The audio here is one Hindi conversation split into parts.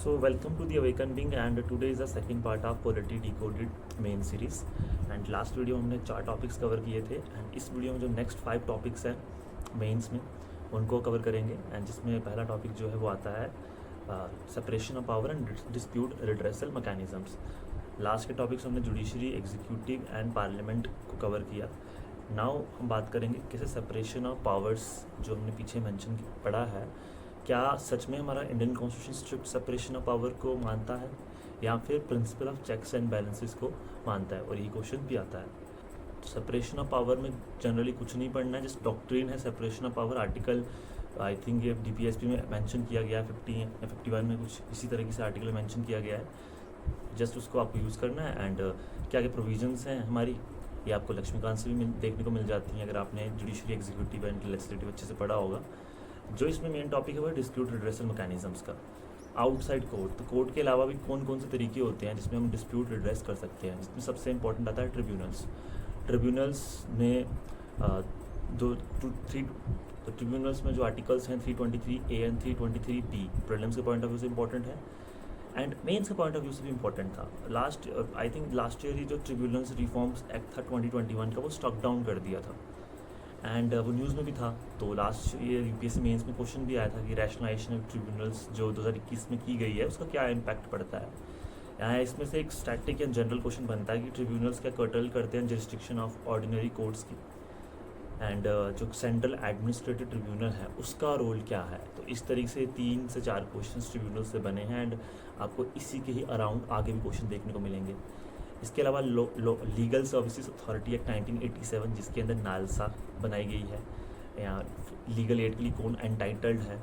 So welcome to the Awaken Being and today is the second part of Polity Decoded main series and last video हमने 4 टॉपिक्स कवर किए थे एंड इस वीडियो में जो नेक्स्ट 5 टॉपिक्स हैं मेंस में उनको कवर करेंगे एंड जिसमें पहला टॉपिक जो है वो आता है separation of power and dispute redressal mechanisms. Last के टॉपिक्स हमने जुडिशरी, एग्जीक्यूटिव एंड पार्लियामेंट को कवर किया। नाउ हम बात करेंगे कैसे सेपरेशन ऑफ पावर्स जो हमने पीछे मेंशन पढ़ा है, क्या सच में हमारा Indian constitution strict separation of power को मानता है या फिर principle of checks and balances को मानता है। और ये क्वेश्चन भी आता है। सेपरेशन ऑफ पावर में जनरली कुछ नहीं पढ़ना है, जस्ट डॉक्ट्रिन है separation of power. Article I think ये DPSP में मेंशन किया गया है 50 या 51 में कुछ इसी तरीके से आर्टिकल मेंशन किया गया है। जस्ट उसको आपको यूज़ करना है एंड क्या क्या प्रोविजंस हैं हमारी, ये आपको लक्ष्मीकांत से भी देखने को मिल जाती हैं अगर आपने जुडिशरी, एग्जीक्यूटिव एंड लेजिस्लेटिव अच्छे से पढ़ा होगा। जो इसमें मेन टॉपिक है वो डिस्प्यूट रिड्रेसल मैकेनिज्म्स का। आउटसाइड कोर्ट, तो कोर्ट के अलावा भी कौन कौन से तरीके होते हैं जिसमें हम डिस्प्यूट रिड्रेस कर सकते हैं, जिसमें सबसे इंपॉर्टेंट आता है ट्रिब्यूनल्स। ट्रिब्यूनल्स में ट्रिब्यूनल्स में जो आर्टिकल्स हैं 323A एंड 323B प्रीलिम्स के पॉइंट ऑफ व्यू से इंपॉर्टेंट है एंड मेंस के पॉइंट ऑफ व्यू से भी इंपॉर्टेंट था। आई थिंक लास्ट ईयर ही जो ट्रिब्यूनल्स रिफॉर्म्स एक्ट था 2021 का वो स्टॉक डाउन कर दिया था एंड वो न्यूज़ में भी था। तो लास्ट ईयर UPSC मेंस में क्वेश्चन भी आया था कि रैशनलाइजेशन ऑफ ट्रिब्यूनल्स जो 2021 में की गई है उसका क्या इम्पैक्ट पड़ता है। यहाँ इसमें से एक स्टैटिक एंड जनरल क्वेश्चन बनता है कि ट्रिब्यूनल्स क्या कर्टल करते हैं जरिस्डिक्शन ऑफ ऑर्डिनरी कोर्ट्स की एंड जो सेंट्रल एडमिनिस्ट्रेटिव ट्रिब्यूनल है उसका रोल क्या है। तो इस तरीके से 3 से 4 क्वेश्चन ट्रिब्यूनल से बने हैं एंड आपको इसी के ही अराउंड आगे भी क्वेश्चन देखने को मिलेंगे। इसके अलावा लीगल सर्विसेज अथॉरिटी एक्ट 1987 जिसके अंदर नालसा बनाई गई है, या लीगल एड के लिए कौन एंटाइटल्ड है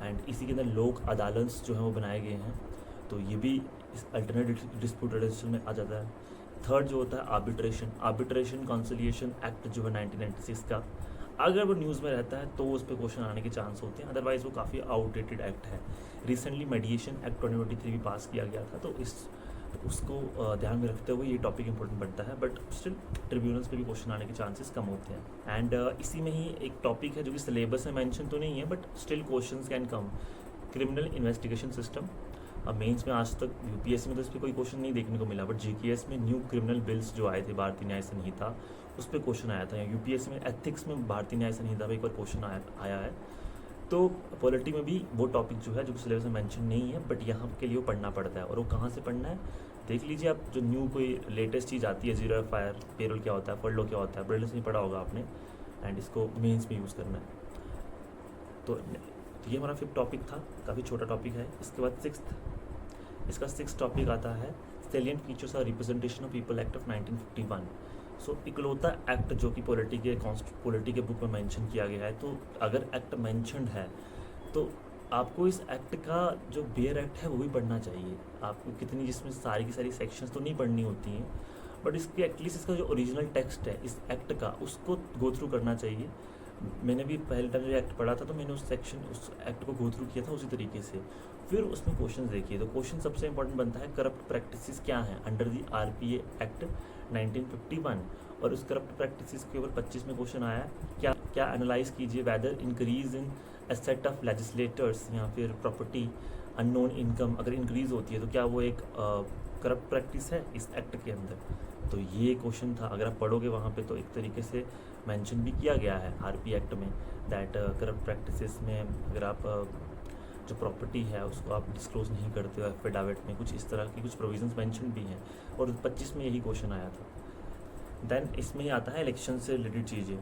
एंड इसी के अंदर लोक अदालत जो हैं वो बनाए गए हैं। तो ये भी इस अल्टरनेट डिस्प्यूट रिजोल्यूशन में आ जाता है। थर्ड जो होता है आर्बिट्रेशन कॉन्सिलिएशन एक्ट जो है 1996 का, अगर वो न्यूज़ में रहता है तो उस पर क्वेश्चन आने के चांस होते हैं, अदरवाइज़ वो काफ़ी आउटडेटेड एक्ट है। रिसेंटली मेडिएशन एक्ट 2023 भी पास किया गया था, तो उसको ध्यान में रखते हुए ये टॉपिक इंपॉर्टेंट बनता है, बट स्टिल ट्रिब्यूनल्स पे भी क्वेश्चन आने के चांसेस कम होते हैं। एंड इसी में ही एक टॉपिक है जो कि सिलेबस में मेंशन तो नहीं है but still questions can come, criminal investigation system. अब मेंस में आज तक UPSC में तो इस पर कोई क्वेश्चन नहीं देखने को मिला, बट GKS में न्यू क्रिमिनल बिल्स जो आए थे भारतीय न्याय संहिता उस पर क्वेश्चन आया था, या UPSC में एथिक्स में भारतीय न्याय संहिता पर एक बार क्वेश्चन आया है। तो पॉलिटी में भी वो टॉपिक जो है जो सिलेबस में मेंशन नहीं है बट यहाँ के लिए वो पढ़ना पड़ता है। और वो कहाँ से पढ़ना है देख लीजिए आप, जो न्यू कोई लेटेस्ट चीज़ आती है, जीरो FIR, पेरोल क्या होता है, फर्लो क्या होता है, ब्रिलियंस नहीं पढ़ा होगा आपने एंड इसको मेंस में यूज़ करना है। तो ये हमारा 5th टॉपिक था, काफ़ी छोटा टॉपिक है। इसके बाद 6th टॉपिक आता है सेलिएंट फीचर्स और representation of people act of 1951। सो इकलौता एक्ट जो कि पॉलिटी के बुक में मेंशन किया गया है। तो अगर एक्ट मेंशनड है तो आपको इस एक्ट का जो बेयर एक्ट है वो भी पढ़ना चाहिए। आपको कितनी जिसमें सारी की सारी सेक्शंस तो नहीं पढ़नी होती हैं बट इसके एटलीस्ट इसका जो ओरिजिनल टेक्स्ट है इस एक्ट का उसको गो थ्रू करना चाहिए। मैंने भी पहले टाइम जो एक्ट पढ़ा था तो मैंने उस एक्ट को गो थ्रू किया था उसी तरीके से। फिर उसमें क्वेश्चन देखिए, तो क्वेश्चन सबसे इंपॉर्टेंट बनता है करप्ट प्रैक्टिसेस क्या हैं अंडर दी RPA एक्ट 1951। और उस करप्ट प्रैक्टिसेस के ऊपर 25 में क्वेश्चन आया है, क्या एनालाइज कीजिए whether increase in asset of legislators या फिर प्रॉपर्टी अननोन इनकम अगर इंक्रीज होती है तो क्या वो एक करप्ट प्रैक्टिस है इस एक्ट के अंदर। तो ये क्वेश्चन था, अगर आप पढ़ोगे वहाँ पे तो एक तरीके से मेंशन भी किया गया है RPA एक्ट में दैट करप्ट प्रैक्टिसेस में अगर आप जो प्रॉपर्टी है उसको आप डिस्क्लोज नहीं करते हो एफिडेविट में, कुछ इस तरह की कुछ प्रोविजंस मेंशन भी हैं और 25 में यही क्वेश्चन आया था। देन इसमें ही आता है इलेक्शन से रिलेटेड चीज़ें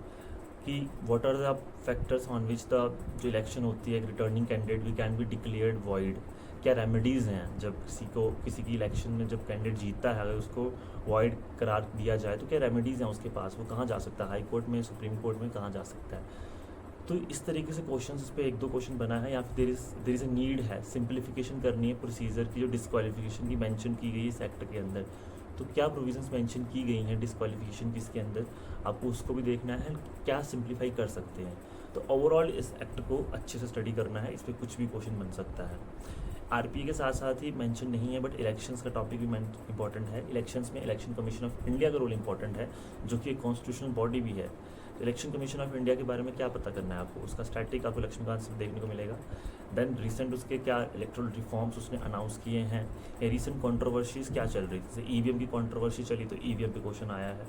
कि what are the factors on which the जो इलेक्शन होती है returning candidate we can be declared void. क्या रेमेडीज़ हैं जब किसी की इलेक्शन में जब कैंडिडेट जीतता है अगर उसको वॉइड करार दिया जाए तो क्या रेमेडीज़ हैं उसके पास, वो कहाँ जा सकता है, हाई कोर्ट में, सुप्रीम कोर्ट में कहाँ जा सकता है। तो इस तरीके से क्वेश्चन इस पर 1-2 क्वेश्चन बना है, या फिर देर इज़ ए नीड है सिंप्लीफिकेशन करनी है प्रोसीजर की जो डिस्क्वालिफिकेशन की मेंशन की गई इस एक्ट के अंदर। तो क्या प्रोविजंस मेंशन की गई हैं डिस्क्वालिफिकेशन की इसके अंदर, आपको उसको भी देखना है, क्या सिंप्लीफाई कर सकते हैं। तो ओवरऑल इस एक्ट को अच्छे से स्टडी करना है, इस पर कुछ भी क्वेश्चन बन सकता है। RPA के साथ साथ ही मेंशन नहीं है बट इलेक्शंस का टॉपिक भी इंपॉर्टेंट है। इलेक्शंस में इलेक्शन कमीशन ऑफ इंडिया का रोल इंपॉर्टेंट है जो कि एक कॉन्स्टिट्यूशनल बॉडी भी है। इलेक्शन कमीशन ऑफ इंडिया के बारे में क्या पता करना है आपको, उसका स्टैटिक आपको लक्ष्मीकांत से देखने को मिलेगा। देन रिसेंट उसके क्या इलेक्ट्रल रिफॉर्म्स उसने अनाउंस किए हैं, या रिसेंट कंट्रोवर्सीज क्या चल रही थी, जैसे ईवीएम की कंट्रोवर्सी चली तो ईवीएम पे क्वेश्चन आया है।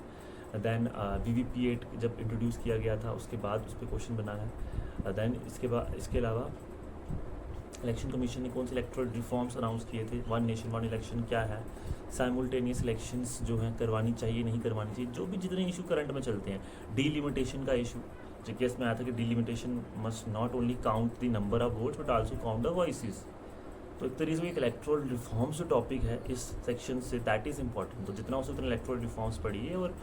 देन VVP8 जब इंट्रोड्यूस किया गया था उसके बाद उस पर क्वेश्चन बना है। देन इसके अलावा इलेक्शन कमीशन ने कौन से इलेक्ट्रल रिफॉर्म्स अनाउंस किए थे, वन नेशन वन इलेक्शन क्या है, साइमल्टेनियस इलेक्शंस जो हैं करवानी चाहिए नहीं करवानी चाहिए, जो भी जितने इशू करंट में चलते हैं। डीलिमिटेशन का इशू जो केस में आया था कि delimitation must not only count the number of votes but also count the voices. तो एक तरीके से एक इलेक्ट्रल रिफॉर्म्स जो टॉपिक है इस सेक्शन से, दैट इज़ इंपॉर्टेंट। तो जितना हो सकता है इलेक्ट्रल रिफॉर्म्स पढ़िए, और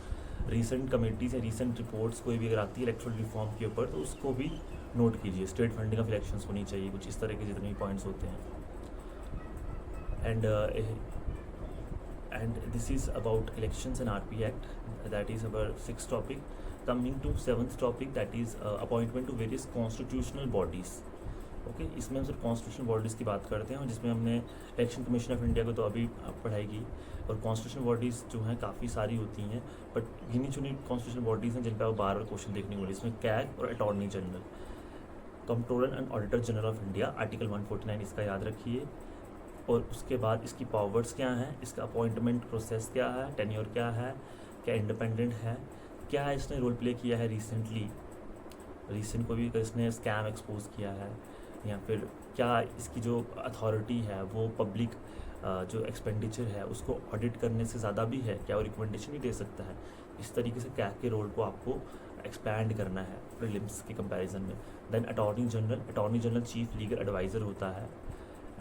रीसेंट कमेटीज या रीसेंट रिपोर्ट्स कोई भी अगर आती है इलेक्ट्रल रिफॉर्म के ऊपर तो उसको भी नोट कीजिए। स्टेट फंडिंग ऑफ इलेक्शंस होनी चाहिए, कुछ इस तरह के जितने भी पॉइंट्स होते हैं। And this is about elections and RP act, that is our 6th topic. Coming to 7th topic, that is appointment to various constitutional bodies. Okay, इसमें हम सिर्फ कॉन्स्टिट्यूशनल बॉडीज़ की बात करते हैं, जिसमें हमने इलेक्शन कमीशन ऑफ इंडिया को तो अभी पढ़ाई की, और कॉन्स्टिट्यूशनल बॉडीज़ जो हैं काफ़ी सारी होती हैं, बट गिनी चुनी कॉन्स्टिट्यूशनल बॉडीज़ हैं जिन पर बार बार क्वेश्चन देखने को मिले। इसमें कैग और attorney general, controller and auditor general of India, article 149 इसका याद रखिए। और उसके बाद इसकी पावर्स क्या हैं, इसका अपॉइंटमेंट प्रोसेस क्या है, टेन्योर क्या है, क्या इंडिपेंडेंट है, क्या इसने रोल प्ले किया है रिसेंट को भी इसने स्कैम एक्सपोज किया है, या फिर क्या इसकी जो अथॉरिटी है वो पब्लिक जो एक्सपेंडिचर है उसको ऑडिट करने से ज़्यादा भी है, क्या वो रिकमेंडेशन भी दे सकता है। इस तरीके से कैग के रोल को आपको एक्सपैंड करना है प्रीलिम्स के कंपैरिजन में। Then attorney general chief legal adviser होता है,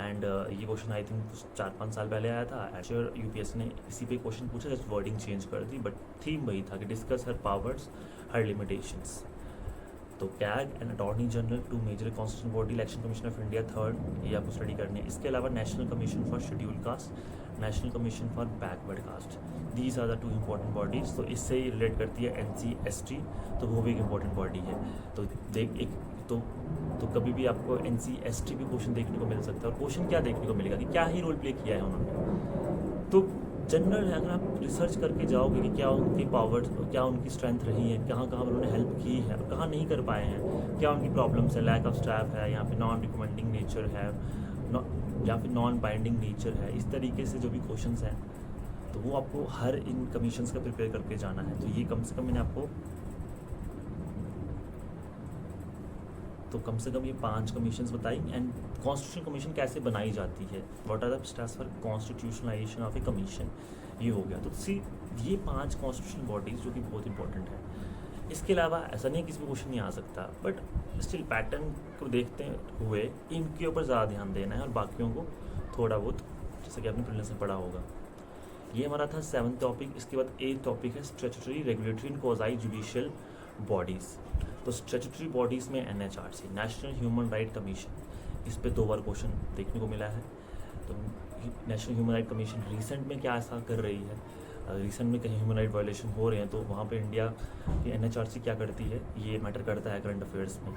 एंड ये क्वेश्चन आई थिंक 4-5 साल पहले आया था। एक्चुअल UPSC ने इसी पे क्वेश्चन पूछा, जस्ट वर्डिंग चेंज कर दी, बट थीम वही था कि discuss her powers her limitations. तो CAG and attorney general, 2 major constitutional body, election commission of India 3rd, ये आपको स्टडी करनी है। इसके अलावा national commission for schedule caste, national commission for backward caste, these are the 2 important bodies. तो इससे ही रिलेट करती है NC/ST, तो वो भी एक इंपॉर्टेंट बॉडी है। तो तो कभी भी आपको NC/ST भी क्वेश्चन देखने को मिल सकता है, और क्वेश्चन क्या देखने को मिलेगा कि क्या ही रोल प्ले किया है उन्होंने। तो जनरल है, अगर आप रिसर्च करके जाओगे कि क्या उनकी पावर्स, क्या उनकी स्ट्रेंथ रही है, कहाँ कहाँ उन्होंने हेल्प की है और कहाँ नहीं कर पाए हैं, क्या उनकी प्रॉब्लम्स है, लैक ऑफ स्टाफ है, यहाँ पे नॉन रिकमेंडिंग नेचर है, या फिर नॉन बाइंडिंग नेचर है, इस तरीके से जो भी क्वेश्चंस हैं तो वो आपको हर इन कमीशंस का प्रिपेयर करके जाना है। तो ये कम से कम मैंने आपको ये 5 कमीशंस बताई। एंड कॉन्स्टिट्यूशन कमीशन कैसे बनाई जाती है, what are the steps for constitutionalisation of a commission, ये हो गया। तो ये 5 कॉन्स्टिट्यूशनल बॉडीज़ जो कि बहुत इंपॉर्टेंट है। इसके अलावा ऐसा नहीं किसी भी क्वेश्चन नहीं आ सकता, बट स्टिल पैटर्न को देखते हुए इनके ऊपर ज़्यादा ध्यान देना है और बाकियों को थोड़ा बहुत, जैसे कि आपने प्रीलिम्स में पढ़ा होगा। ये हमारा था 7th टॉपिक। इसके बाद 8th टॉपिक है statutory, regulatory and quasi judicial bodies. तो स्टैट्यूटरी बॉडीज़ में NHRC, national human right commission, इस पे 2 बार क्वेश्चन देखने को मिला है। तो national human right commission recent में क्या ऐसा कर रही है, रिसेंट में कहीं ह्यूमन राइट वायलेशन हो रहे हैं तो वहाँ पे इंडिया की NHRC क्या करती है, ये मैटर करता है करंट अफेयर्स में।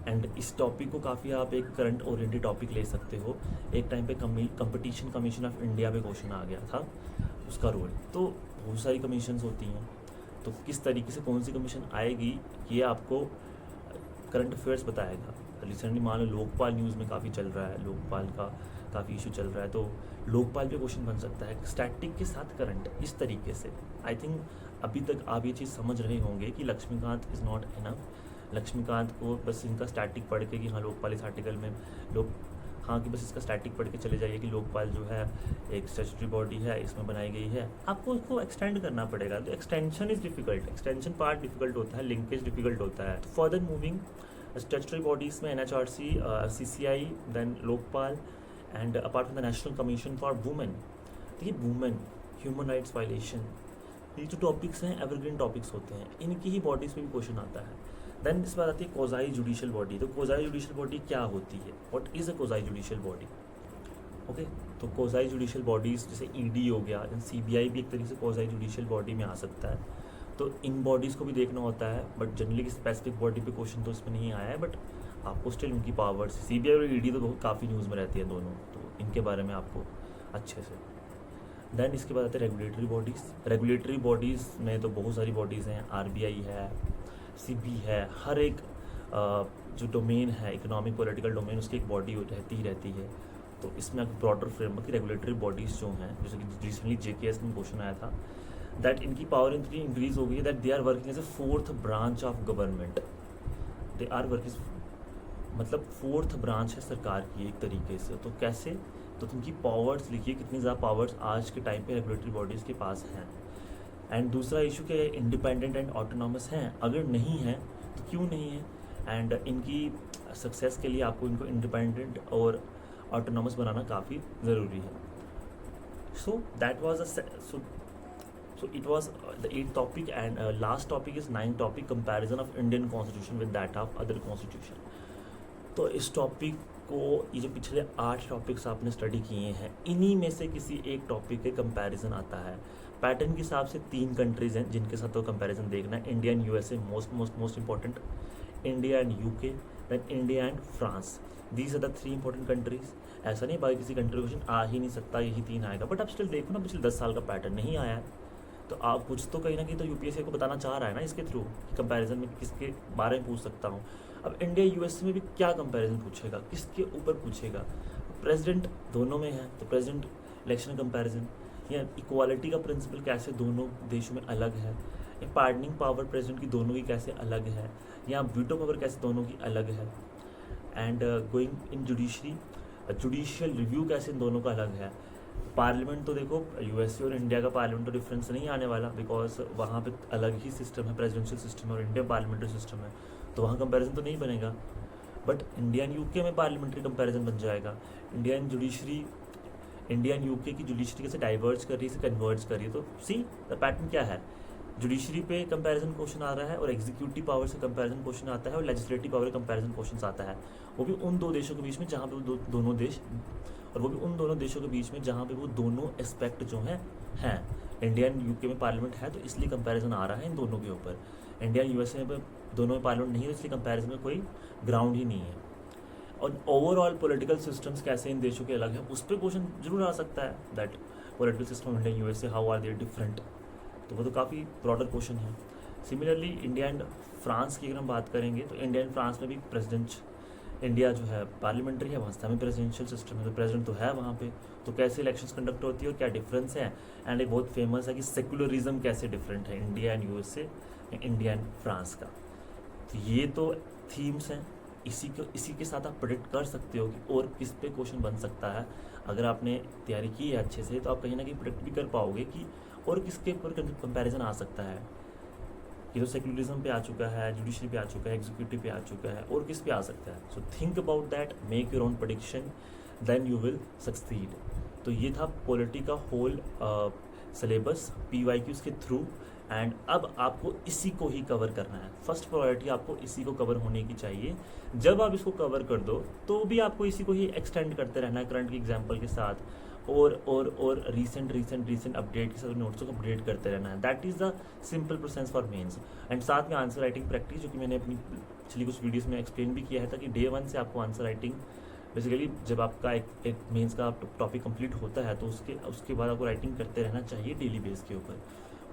एंड इस टॉपिक को काफ़ी आप एक करंट ओरिएंटेड टॉपिक ले सकते हो। एक टाइम पे कंपटीशन कमीशन ऑफ इंडिया पे क्वेश्चन आ गया था, उसका रोल। तो बहुत सारी कमीशंस होती हैं, तो किस तरीके से कौन सी कमीशन आएगी ये आपको करंट अफेयर्स बताएगा। रिसेंटली मान लो लोकपाल न्यूज़ में काफ़ी चल रहा है, लोकपाल का काफ़ी इशू चल रहा है, तो लोकपाल पे क्वेश्चन बन सकता है स्टैटिक के साथ करंट, इस तरीके से। आई थिंक अभी तक आप ये चीज़ समझ रहे होंगे कि Laxmikanth is not enough. Laxmikanth को बस इनका स्टैटिक पढ़ के कि हाँ लोकपाल इस आर्टिकल में कि बस इसका स्टैटिक पढ़ के चले जाइए कि लोकपाल जो है एक स्टैट्यूटरी बॉडी है, इसमें बनाई गई है। आपको उसको एक्सटेंड करना पड़ेगा, तो extension is difficult, extension part difficult होता है, लिंकेज डिफिकल्ट होता है। फर्दर मूविंग स्टैट्यूटरी बॉडीज़ में NHRC, CCI, then Lokpal, and apart from the national commission for women. देखिए वुमेन, ह्यूमन राइट्स वायलेशन, ये जो टॉपिक्स हैं एवरग्रीन टॉपिक्स होते हैं, इनकी ही बॉडीज़ पे भी क्वेश्चन आता है। देन इस बार आती है क्वाज़ी जुडिशियल बॉडी। तो क्वाज़ी जुडिशियल बॉडी क्या होती है, what is a quasi judicial body. Okay, तो क्वाज़ी जुडिशियल बॉडीज़ जैसे ED हो गया, CBI भी एक तरीके से क्वाज़ी जुडिशियल बॉडी में आ सकता है। तो इन बॉडीज़ को भी देखना होता है, बट जनरली स्पेसिफिक बॉडी पे क्वेश्चन तो इसमें नहीं आया है, बट आपको स्टिल उनकी पावर्स, CBI और ED तो बहुत काफ़ी न्यूज़ में रहती है दोनों, तो इनके बारे में आपको अच्छे से। देन इसके बाद आते हैं रेगुलेटरी बॉडीज़। रेगुलेटरी बॉडीज़ में तो बहुत सारी बॉडीज़ हैं, RBI है, CB है, हर एक जो डोमेन है, इकोनॉमिक पॉलिटिकल डोमेन, उसकी एक बॉडी रहती है। तो इसमें ब्रॉडर फ्रेमवर्क की रेगुलेटरी बॉडीज़ जो हैं, जैसे कि रिसेंटली JKS में क्वेश्चन आया था, दैट इनकी पावर इतनी इंक्रीज हो गई है that they are working as a fourth branch of government. They are working, मतलब फोर्थ ब्रांच है सरकार की एक तरीके से। तो कैसे, तो उनकी पावर्स लिखिए, कितनी ज़्यादा पावर्स आज के टाइम पे रेगुलेटरी बॉडीज़ के पास हैं। एंड दूसरा इशू क्या है, इंडिपेंडेंट एंड ऑटोनॉमस हैं, अगर नहीं है तो क्यों नहीं है। एंड इनकी सक्सेस के लिए आपको इनको इंडिपेंडेंट और ऑटोनॉमस बनाना काफ़ी ज़रूरी है। So that was so it was the 8th topic, and last topic is 9th topic, comparison of Indian constitution with that of other constitution। तो इस टॉपिक को, ये जो पिछले 8 टॉपिक्स आपने स्टडी किए हैं, इन्हीं में से किसी एक टॉपिक के कंपैरिजन आता है। पैटर्न के हिसाब से 3 कंट्रीज़ हैं जिनके साथ तो कंपैरिजन देखना है, India and USA most important, India and UK, then India and France. These are the 3 important countries. ऐसा नहीं बाकी किसी कंट्री क्वेश्चन आ ही नहीं सकता, यही 3 आएगा, बट अब स्टिल देखो ना, पिछले 10 साल का पैटर्न नहीं आया है, तो आप कुछ तो कहीं ना कहीं तो UPSC को बताना चाह रहा है ना इसके थ्रू, कंपैरिजन में किसके बारे में पूछ सकता हूँ। अब इंडिया USA में भी क्या कंपैरिजन पूछेगा, किसके ऊपर पूछेगा। प्रेसिडेंट दोनों में है तो प्रेसिडेंट इलेक्शन कंपैरिजन, या इक्वालिटी का प्रिंसिपल कैसे दोनों देशों में अलग है, या पार्डनिंग पावर प्रेसिडेंट की दोनों की कैसे अलग है, या वीटो पावर कैसे दोनों की अलग है। And going in judicial review कैसे इन दोनों का अलग है। पार्लियामेंट तो देखो USA और इंडिया का पार्लियामेंट तो डिफरेंस नहीं आने वाला, बिकॉज वहाँ पे अलग ही सिस्टम है, प्रेसिडेंशियल सिस्टम है और इंडिया पार्लियामेंट्री सिस्टम है, तो वहाँ कंपैरिजन तो नहीं बनेगा। बट इंडिया एंड UK में पार्लियामेंट्री कंपैरिजन बन जाएगा। इंडिया एंड UK की जुडिशरी कैसे डाइवर्ज कर रही है, कन्वर्ज कर रही है। तो सी द पैटर्न क्या है, जुडिशरी पे कंपैरिजन क्वेश्चन आ रहा है, और एग्जीक्यूटिव पावर से कंपैरिजन क्वेश्चन आता है, और लेजिस्लेटिव पावर कंपैरिजन क्वेश्चन आता है, वो भी उन 2 देशों के बीच में जहाँ पे वो दोनों देश, और वो भी उन दोनों देशों के बीच में जहाँ पे वो दोनों एस्पेक्ट जो हैं इंडिया एंड UK में पार्लियामेंट है, तो इसलिए कंपैरिजन आ रहा है इन दोनों के ऊपर। इंडिया एंड USA में दोनों में पार्लियामेंट नहीं है, इसलिए कंपैरिजन में कोई ग्राउंड ही नहीं है। और ओवरऑल पॉलिटिकल सिस्टम्स कैसे इन देशों के अलग हैं, उस पर क्वेश्चन जरूर आ सकता है, that political system India and USA, how are they different. तो वो तो काफ़ी ब्रॉडर क्वेश्चन है। सिमिलरली इंडिया एंड फ्रांस की अगर हम बात करेंगे, तो इंडिया एंड फ्रांस में भी इंडिया जो है पार्लियामेंट्री है, वहाँ में प्रेसिडेंशियल सिस्टम है, तो प्रेसिडेंट तो है वहाँ पे, तो कैसे इलेक्शंस कंडक्ट होती है और क्या डिफरेंस है। एंड एक बहुत फेमस है कि सेकुलरिज्म कैसे डिफरेंट है India and USA, India and France का। तो ये तो थीम्स हैं, इसी के साथ आप प्रेडिक्ट कर सकते हो कि और किस पे क्वेश्चन बन सकता है। अगर आपने तैयारी की है अच्छे से, तो आप कहीं ना कहीं प्रेडिक्ट भी कर पाओगे कि और किसके ऊपर कंपैरिजन आ सकता है। ये तो सेक्युलरिज्म पे आ चुका है, जुडिशरी पे आ चुका है, एग्जीक्यूटिव पे आ चुका है, और किस पे आ सकता है। So think about that, make your own prediction, then you will succeed. तो ये था पॉलिटी का होल सिलेबस PYQs के थ्रू, एंड अब आपको इसी को ही कवर करना है। फर्स्ट प्रायोरिटी आपको इसी को कवर होने की चाहिए। जब आप इसको कवर कर दो, तो भी आपको इसी को ही एक्सटेंड करते रहना है करंट की एग्जाम्पल के साथ, और रीसेंट अपडेट के साथ नोट्स को अपडेट करते रहना है। That is the simple process for mains. And साथ में आंसर राइटिंग प्रैक्टिस, जो कि मैंने अपनी पिछली कुछ वीडियोस में एक्सप्लेन भी किया है था कि Day 1 से आपको आंसर राइटिंग, बेसिकली जब आपका एक मेंस का टॉपिक कंप्लीट होता है, तो उसके बाद आपको राइटिंग करते रहना चाहिए डेली बेस के ऊपर।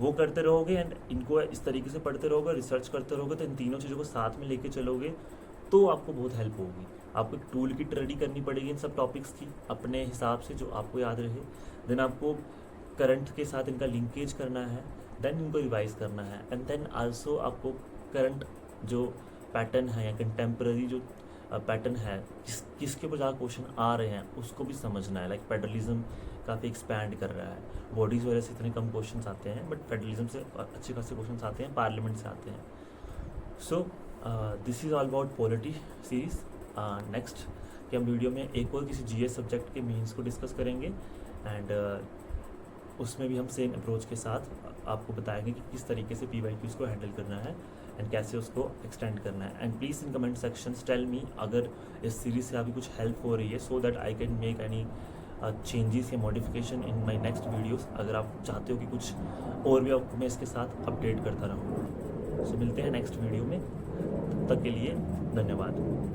वो करते रहोगे एंड इनको इस तरीके से पढ़ते रहोगे, रिसर्च करते रहोगे, तो इन तीनों चीज़ों को साथ में लेके चलोगे तो आपको बहुत हेल्प होगी। आपको एक टूल किट रेडी करनी पड़ेगी इन सब टॉपिक्स की अपने हिसाब से, जो आपको याद रहे। देन आपको करंट के साथ इनका लिंकेज करना है, देन इनको रिवाइज करना है, एंड देन आल्सो आपको करंट जो पैटर्न है या कंटेम्प्रेरी जो पैटर्न है, किसके ऊपर ज़्यादा क्वेश्चन आ रहे हैं, उसको भी समझना है। लाइक फेडरलिज्म काफ़ी एक्सपैंड कर रहा है, बॉडीज़ वगैरह से इतने कम क्वेश्चन आते हैं, बट फेडरलिज्म से अच्छे खासे क्वेश्चन आते हैं, पार्लियामेंट से आते हैं। So this is all about polity series. Next कि हम वीडियो में एक और किसी GS सब्जेक्ट के मीन्स को डिस्कस करेंगे, एंड उसमें भी हम सेम अप्रोच के साथ आपको बताएंगे कि किस तरीके से PYQs को हैंडल करना है एंड कैसे उसको एक्सटेंड करना है। And please in comment section tell me अगर इस सीरीज़ से आपकी कुछ हेल्प हो रही है, so that I can make any changes या modification in my next videos. अगर आप चाहते हो कि कुछ और भी आपको मैं इसके साथ अपडेट करता रहूँ। सो मिलते हैं नेक्स्ट वीडियो में, तब तक के लिए धन्यवाद।